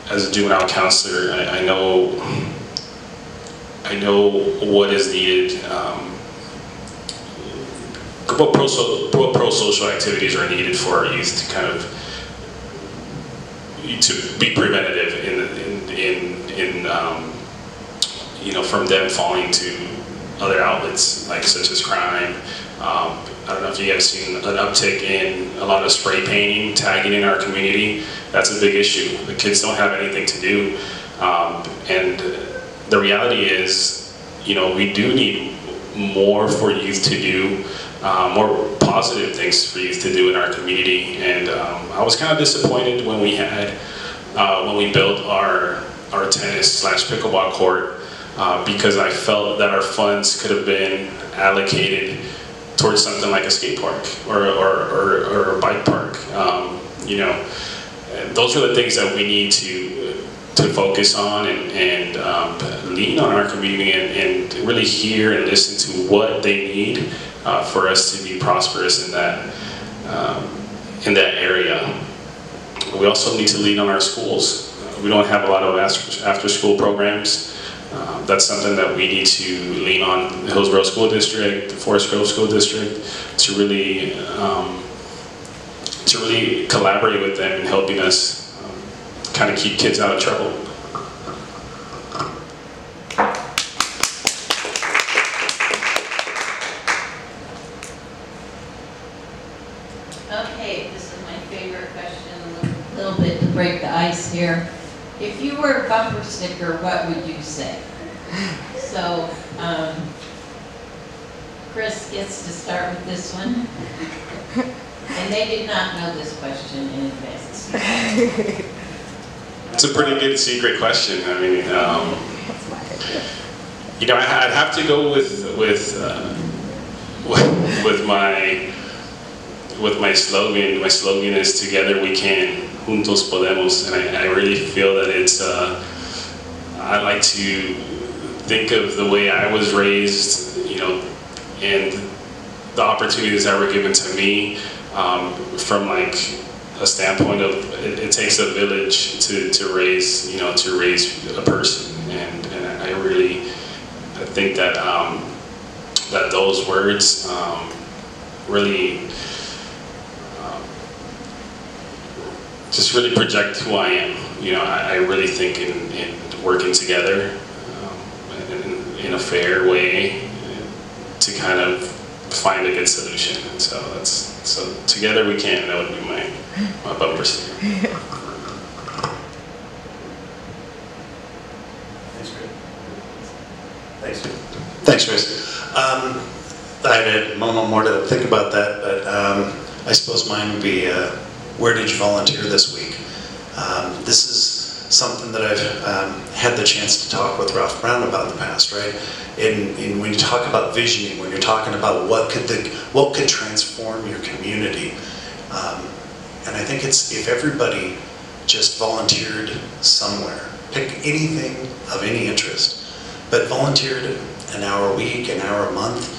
as a juvenile counselor, I know what is needed. What pro-social activities are needed for our youth to kind of to be preventative in you know, from them falling to other outlets like such as crime. I don't know if you guys seen an uptick in a lot of spray painting, tagging in our community. That's a big issue. The kids don't have anything to do, and the reality is, you know, we do need more for youth to do. More positive things for youth to do in our community, and I was kind of disappointed when we had when we built our tennis / pickleball court, because I felt that our funds could have been allocated towards something like a skate park or a bike park. You know, those are the things that we need to focus on and lean on our community and really hear and listen to what they need for us to be prosperous in that area. We also need to lean on our schools. We don't have a lot of after-school programs. That's something that we need to lean on the Hillsborough School District, the Forest Grove School District, to really collaborate with them in helping us kind of keep kids out of trouble. Okay, this is my favorite question, a little bit to break the ice here. If you were a bumper sticker, what would you say? So, Chris gets to start with this one. And they did not know this question in advance. It's a pretty good secret question. I mean, you know, I'd have to go with my slogan. My slogan is "Together we can, juntos podemos," and I really feel that it's. I like to think of the way I was raised, you know, and the opportunities that were given to me, from like a standpoint of it takes a village to raise, you know, to raise a person, and I really think that that those words really just really project who I am. You know, I really think in working together in a fair way to kind of find a good solution. And so together we can. That would be my bumper sticker. Thanks, Chris. I had a moment more to think about that, but I suppose mine would be, where did you volunteer this week? This is something that I've had the chance to talk with Ralph Brown about in the past, right? And when you talk about visioning, when you're talking about what could transform your community, and I think it's if everybody just volunteered somewhere, pick anything of any interest, but volunteered an hour a week, an hour a month,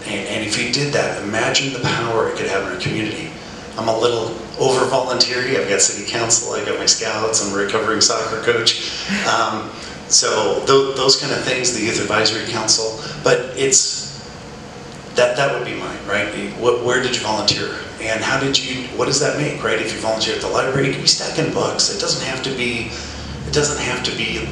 and if you did that, imagine the power it could have in our community. I'm a little over volunteering. I've got city council, I got my scouts, I'm a recovering soccer coach. So those kind of things, the youth advisory council, but it's, that would be mine, right? Where did you volunteer? And what does that make, right? If you volunteer at the library, you can be stacking books. It doesn't have to be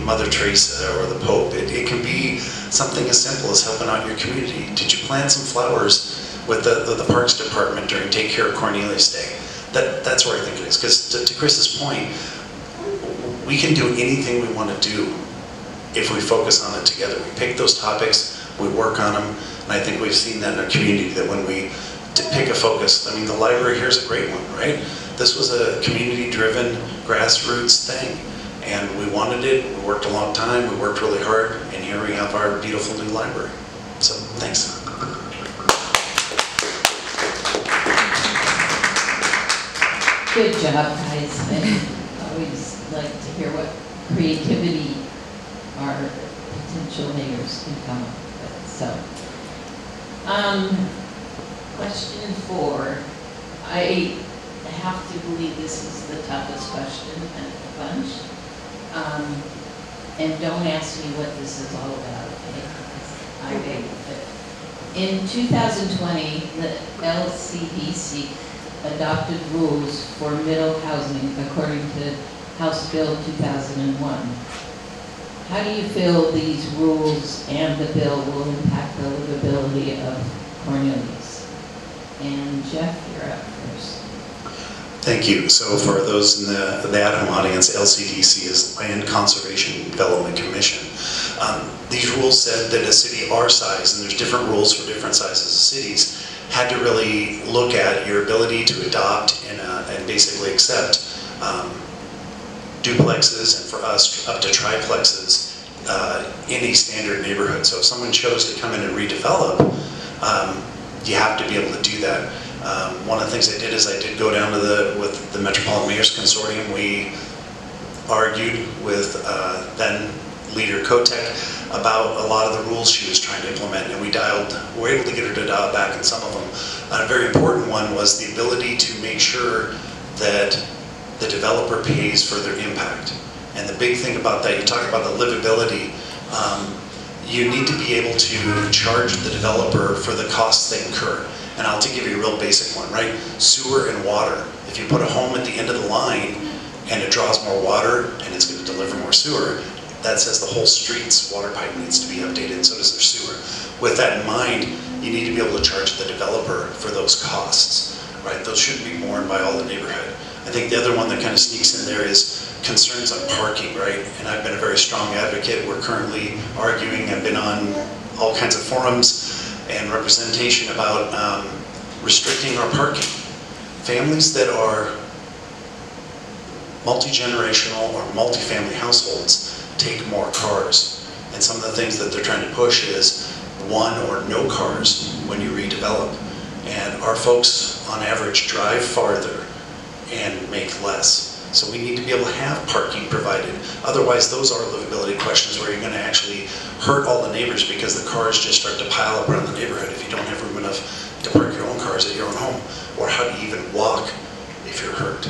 Mother Teresa or the Pope. It can be something as simple as helping out your community. Did you plant some flowers with the Parks Department during Take Care of Cornelius Day? That's where I think it is. Because to Chris's point, we can do anything we want to do if we focus on it together. We pick those topics, we work on them, and I think we've seen that in our community, that when we pick a focus, I mean, the library here is a great one, right? This was a community-driven, grassroots thing, and we wanted it, we worked a long time, we worked really hard, and here we have our beautiful new library. So, thanks. Good job, guys. I always like to hear what creativity our potential mayors can come up with. So, question 4. I have to believe this is the toughest question of the bunch. And don't ask me what this is all about, okay? I will. In 2020, the LCDC adopted rules for middle housing according to House Bill 2001. How do you feel these rules and the bill will impact the livability of Cornelius? And Jeff, you're up first. Thank you. So for those in the at-home audience, LCDC is Land Conservation and Development Commission. These rules said that a city our size, and there's different rules for different sizes of cities, had to really look at your ability to adopt and basically accept duplexes, and for us up to triplexes in a standard neighborhood. So if someone chose to come in and redevelop, you have to be able to do that. One of the things I did is I did go down to with the Metropolitan Mayors Consortium. We argued with then leader Kotek about a lot of the rules she was trying to implement, and we were able to get her to dial back in some of them. A very important one was the ability to make sure that the developer pays for their impact. And the big thing about that, you talk about the livability, you need to be able to charge the developer for the costs they incur. And I'll give you a real basic one, right? Sewer and water. If you put a home at the end of the line and it draws more water and it's going to deliver more sewer, that says the whole street's water pipe needs to be updated, and so does their sewer. With that in mind, you need to be able to charge the developer for those costs, right? Those shouldn't be borne by all the neighborhood. I think the other one that kind of sneaks in there is concerns on parking, right? And I've been a very strong advocate. We're currently arguing, I've been on all kinds of forums and representation about restricting our parking. Families that are multi-generational or multi-family households take more cars. And some of the things that they're trying to push is one or no cars when you redevelop. And our folks on average drive farther and make less. So we need to be able to have parking provided. Otherwise, those are livability questions where you're going to actually hurt all the neighbors because the cars just start to pile up around the neighborhood if you don't have room enough to park your own cars at your own home. Or how do you even walk if you're hurt?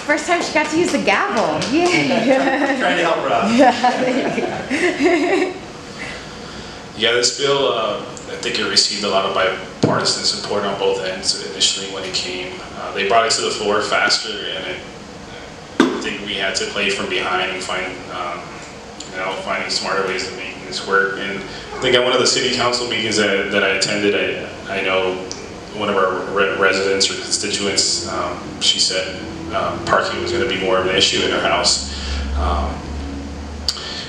First time she got to use the gavel. Yeah. Trying to help her out. Yeah, this bill, I think it received a lot of bipartisan support on both ends initially when it came. They brought it to the floor faster, and I think we had to play from behind and finding smarter ways of making this work. And I think at one of the city council meetings that I attended, I know one of our residents or constituents, she said parking was going to be more of an issue in her house.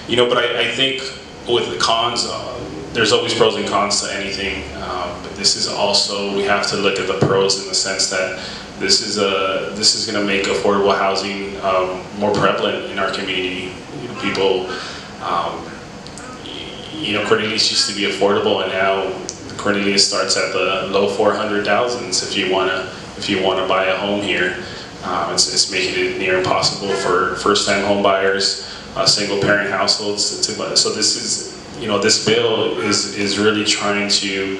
But I think with the cons, there's always pros and cons to anything, but this is also, we have to look at the pros in the sense that this is going to make affordable housing more prevalent in our community. People, Cornelius used to be affordable, and now Cornelius starts at the low 400,000s if you want to buy a home here. It's making it near impossible for first-time home buyers, single-parent households. So this is, this bill is really trying to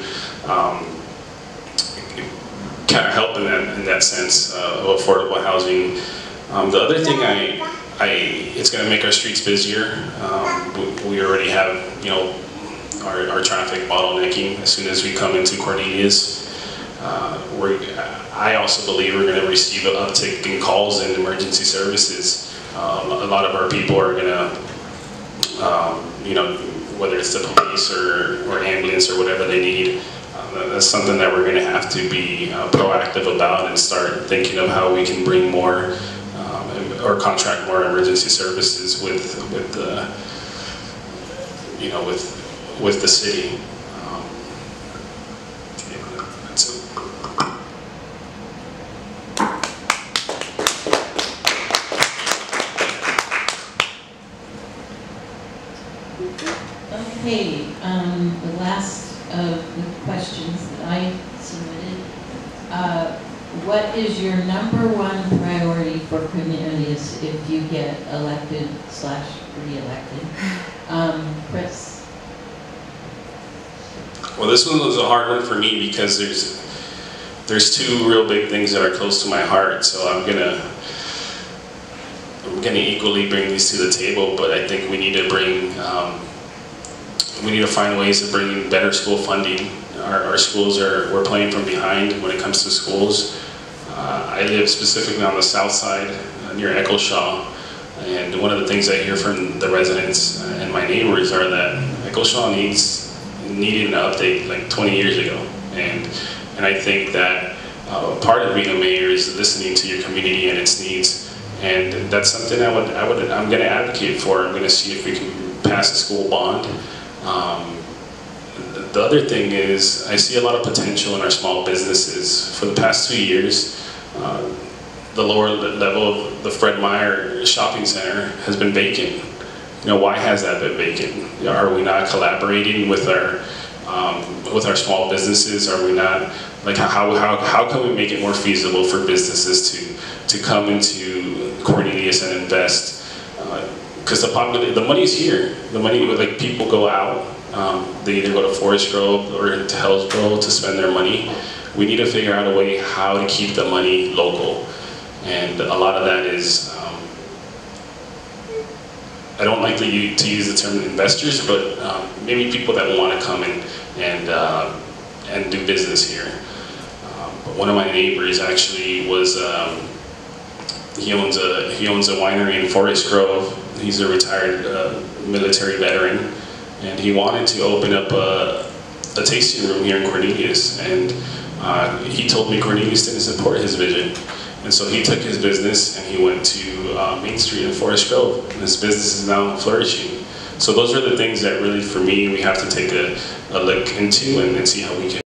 kind of help in that sense of affordable housing. The other thing it's going to make our streets busier. We already have, our traffic bottlenecking as soon as we come into Cornelius. I also believe we're going to receive an uptick in calls and emergency services. A lot of our people are going to, whether it's the police or ambulance or whatever they need, that's something that we're going to have to be proactive about and start thinking of how we can bring more or contract more emergency services with the city. That's it. Okay, the last of the questions that I submitted. What is your #1 priority for Cornelius if you get elected / re-elected? Chris? Well, this one was a hard one for me because there's two real big things that are close to my heart. So I'm gonna going to equally bring these to the table, but I think we need to bring, we need to find ways of bringing better school funding. Our schools we're playing from behind when it comes to schools. I live specifically on the south side near Eccleshaw, and one of the things I hear from the residents and my neighbors are that Eccleshaw needed an update like 20 years ago, and I think that part of being a mayor is listening to your community and its needs, and that's something I'm going to advocate for. I'm going to see if we can pass a school bond. The other thing is, I see a lot of potential in our small businesses. For the past 2 years, the lower level of the Fred Meyer shopping center has been vacant. You know, why has that been vacant? Are we not collaborating with our small businesses? Are we not, like, how can we make it more feasible for businesses to come into Cornelius and invest? Because the money's here. The money, like, people go out. They either go to Forest Grove or to Hillsborough to spend their money. We need to figure out a way how to keep the money local. And a lot of that is, I don't like to use the term investors, but maybe people that want to come in and do business here. But one of my neighbors actually was, he owns a winery in Forest Grove. He's a retired military veteran, and he wanted to open up a tasting room here in Cornelius, and he told me Cornelius didn't support his vision. And so he took his business and he went to Main Street in Forest Grove, and his business is now flourishing. So those are the things that really, for me, we have to take a look into and see how we can